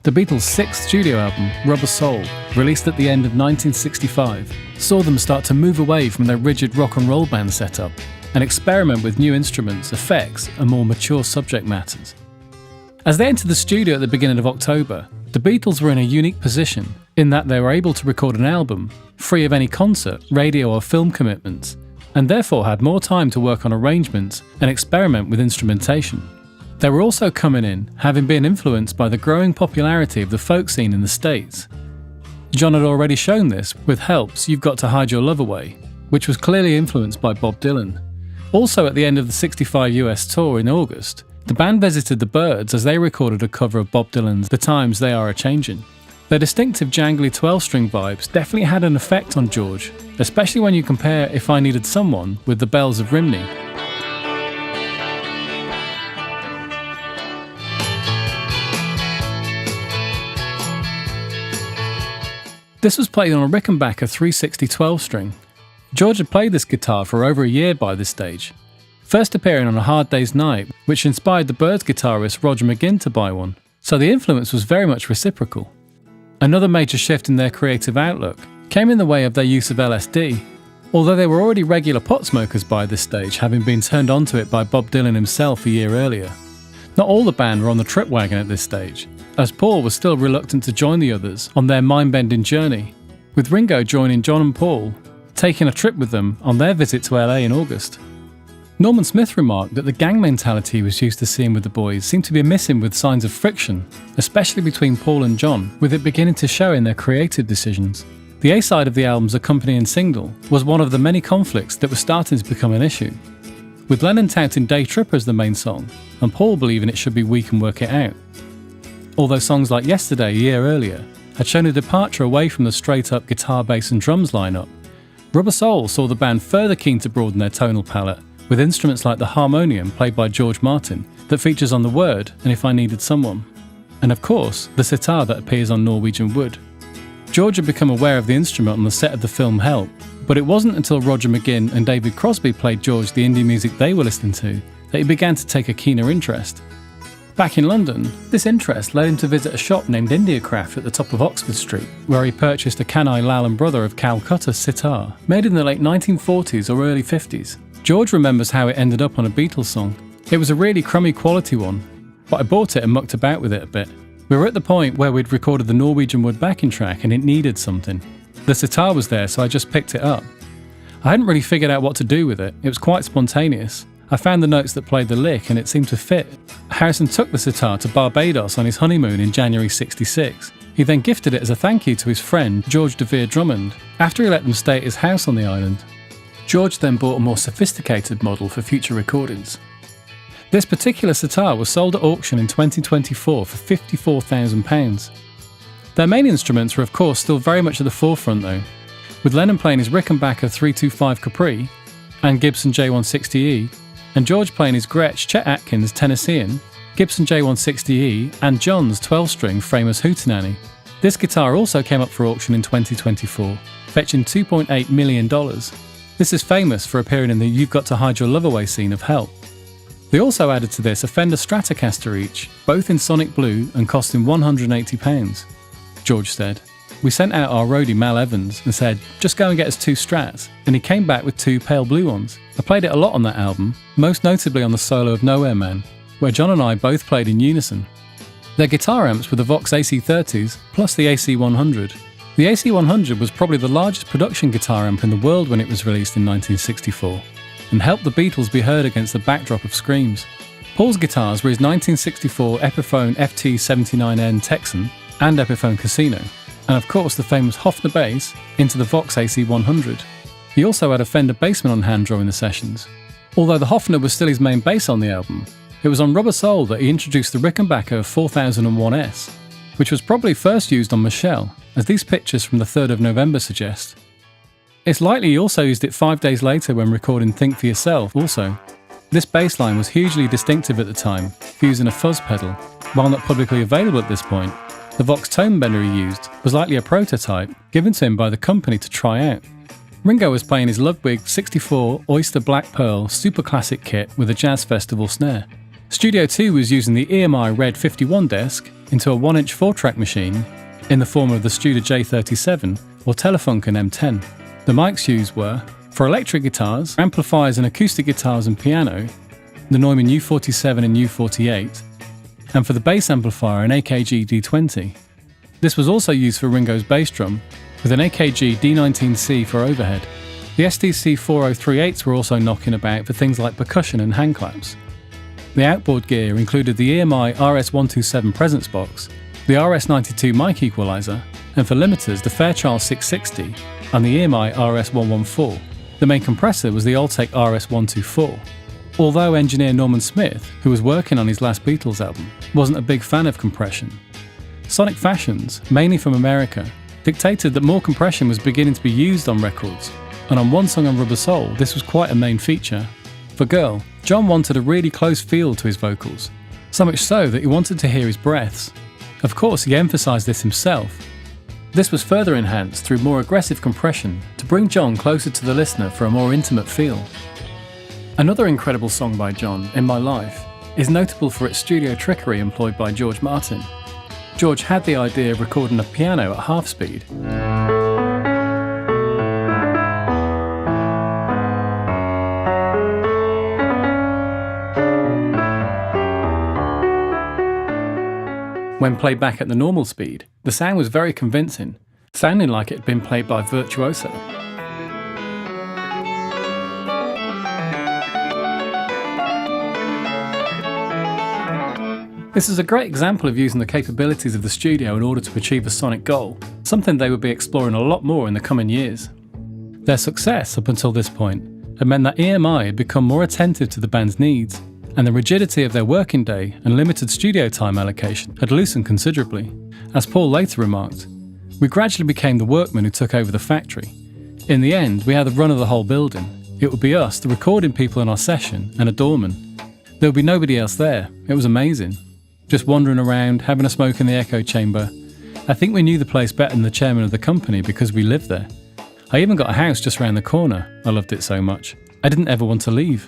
The Beatles' sixth studio album, Rubber Soul, released at the end of 1965, saw them start to move away from their rigid rock and roll band setup and experiment with new instruments, effects, and more mature subject matters. As they entered the studio at the beginning of October, the Beatles were in a unique position in that they were able to record an album free of any concert, radio or film commitments, and therefore had more time to work on arrangements and experiment with instrumentation. They were also coming in, having been influenced by the growing popularity of the folk scene in the States. John had already shown this with Help's You've Got to Hide Your Love Away, which was clearly influenced by Bob Dylan. Also at the end of the 65 US tour in August, the band visited the Byrds as they recorded a cover of Bob Dylan's The Times They Are A-Changin'. Their distinctive jangly 12-string vibes definitely had an effect on George, especially when you compare If I Needed Someone with the Bells of Rimney. This was played on a Rickenbacker 360 12-string. George had played this guitar for over a year by this stage, first appearing on A Hard Day's Night, which inspired the Byrds guitarist Roger McGuinn to buy one, so the influence was very much reciprocal. Another major shift in their creative outlook came in the way of their use of LSD. Although they were already regular pot smokers by this stage, having been turned onto it by Bob Dylan himself a year earlier. Not all the band were on the trip wagon at this stage, as Paul was still reluctant to join the others on their mind-bending journey, with Ringo joining John and Paul, taking a trip with them on their visit to LA in August. Norman Smith remarked that the gang mentality he was used to seeing with the boys seemed to be missing with signs of friction, especially between Paul and John, with it beginning to show in their creative decisions. The A-side of the album's accompanying single was one of the many conflicts that were starting to become an issue, with Lennon touting Day Tripper as the main song, and Paul believing it should be We Can Work It Out. Although songs like Yesterday, a year earlier, had shown a departure away from the straight-up guitar, bass and drums lineup, Rubber Soul saw the band further keen to broaden their tonal palette, with instruments like the harmonium played by George Martin that features on The Word and If I Needed Someone, and of course the sitar that appears on Norwegian Wood. George had become aware of the instrument on the set of the film Help, but it wasn't until Roger McGuinn and David Crosby played George the indie music they were listening to that he began to take a keener interest. Back in London, this interest led him to visit a shop named Indiacraft at the top of Oxford Street, where he purchased a Kanai Lal and Brother of Calcutta sitar, made in the late 1940s or early 50s. George remembers how it ended up on a Beatles song. It was a really crummy quality one, but I bought it and mucked about with it a bit. We were at the point where we'd recorded the Norwegian Wood backing track and it needed something. The sitar was there, so I just picked it up. I hadn't really figured out what to do with it. It was quite spontaneous. I found the notes that played the lick and it seemed to fit. Harrison took the sitar to Barbados on his honeymoon in January '66. He then gifted it as a thank you to his friend George de Vere Drummond after he let them stay at his house on the island. George then bought a more sophisticated model for future recordings. This particular sitar was sold at auction in 2024 for £54,000. Their main instruments were of course still very much at the forefront though, with Lennon playing his Rickenbacker 325 Capri and Gibson J160E, and George playing his Gretsch Chet Atkins Tennessean, Gibson J160E and John's 12-string Framus Hootenanny. This guitar also came up for auction in 2024, fetching $2.8 million. This is famous for appearing in the You've Got to Hide Your Love Away scene of Help. They also added to this a Fender Stratocaster each, both in Sonic Blue and costing £180. George said, "We sent out our roadie Mal Evans and said, just go and get us 2 Strats, and he came back with 2 pale blue ones. I played it a lot on that album, most notably on the solo of Nowhere Man, where John and I both played in unison." Their guitar amps were the Vox AC30s plus the AC100. The AC100 was probably the largest production guitar amp in the world when it was released in 1964, and helped the Beatles be heard against the backdrop of screams. Paul's guitars were his 1964 Epiphone FT79N Texan and Epiphone Casino, and of course the famous Hofner bass into the Vox AC100. He also had a Fender Bassman on hand during the sessions. Although the Hofner was still his main bass on the album, it was on Rubber Soul that he introduced the Rickenbacker 4001S, which was probably first used on Michelle, as these pictures from the 3rd of November suggest. It's likely he also used it 5 days later when recording Think For Yourself also. This bass line was hugely distinctive at the time, using a fuzz pedal. While not publicly available at this point, the Vox tone bender he used was likely a prototype given to him by the company to try out. Ringo was playing his Ludwig 64 Oyster Black Pearl super classic kit with a Jazz Festival snare. Studio 2 was using the EMI Red 51 desk into a 1-inch 4-track machine in the form of the Studer J37 or Telefunken M10. The mics used were, for electric guitars, amplifiers and acoustic guitars and piano, the Neumann U47 and U48, and for the bass amplifier an AKG D20. This was also used for Ringo's bass drum, with an AKG D19C for overhead. The STC 4038s were also knocking about for things like percussion and hand claps. The outboard gear included the EMI RS127 presence box, the RS92 mic equalizer, and for limiters the Fairchild 660 and the EMI RS114. The main compressor was the Altec RS124. Although engineer Norman Smith, who was working on his last Beatles album, wasn't a big fan of compression, sonic fashions, mainly from America, dictated that more compression was beginning to be used on records, and on one song on Rubber Soul this was quite a main feature. For Girl, John wanted a really close feel to his vocals, so much so that he wanted to hear his breaths. Of course, he emphasised this himself. This was further enhanced through more aggressive compression to bring John closer to the listener for a more intimate feel. Another incredible song by John, In My Life, is notable for its studio trickery employed by George Martin. George had the idea of recording a piano at half speed. When played back at the normal speed, the sound was very convincing, sounding like it had been played by a virtuoso. This is a great example of using the capabilities of the studio in order to achieve a sonic goal, something they would be exploring a lot more in the coming years. Their success up until this point had meant that EMI had become more attentive to the band's needs, and the rigidity of their working day and limited studio time allocation had loosened considerably. As Paul later remarked, "We gradually became the workmen who took over the factory. In the end, we had the run of the whole building. It would be us, the recording people in our session, and a doorman. There would be nobody else there. It was amazing. Just wandering around, having a smoke in the echo chamber. I think we knew the place better than the chairman of the company because we lived there. I even got a house just round the corner. I loved it so much. I didn't ever want to leave."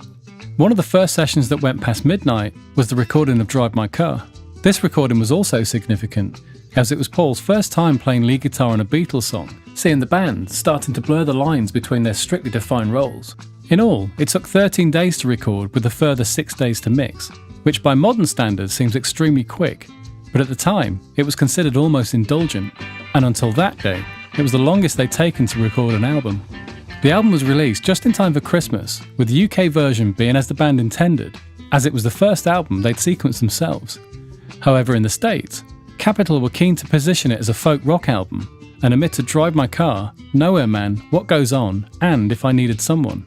One of the first sessions that went past midnight was the recording of Drive My Car. This recording was also significant, as it was Paul's first time playing lead guitar on a Beatles song, seeing the band starting to blur the lines between their strictly defined roles. In all, it took 13 days to record with a further 6 days to mix, which by modern standards seems extremely quick, but at the time it was considered almost indulgent, and until that day, it was the longest they'd taken to record an album. The album was released just in time for Christmas, with the UK version being as the band intended, as it was the first album they'd sequenced themselves. However, in the States, Capitol were keen to position it as a folk rock album, and omitted Drive My Car, Nowhere Man, What Goes On, and If I Needed Someone.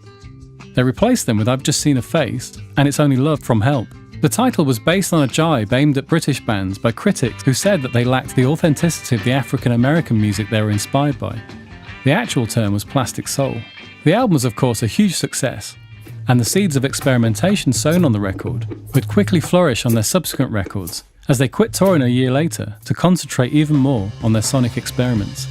They replaced them with I've Just Seen a Face, and It's Only Love from Help. The title was based on a jibe aimed at British bands by critics who said that they lacked the authenticity of the African-American music they were inspired by. The actual term was plastic soul. The album was of course a huge success, and the seeds of experimentation sown on the record would quickly flourish on their subsequent records as they quit touring a year later to concentrate even more on their sonic experiments.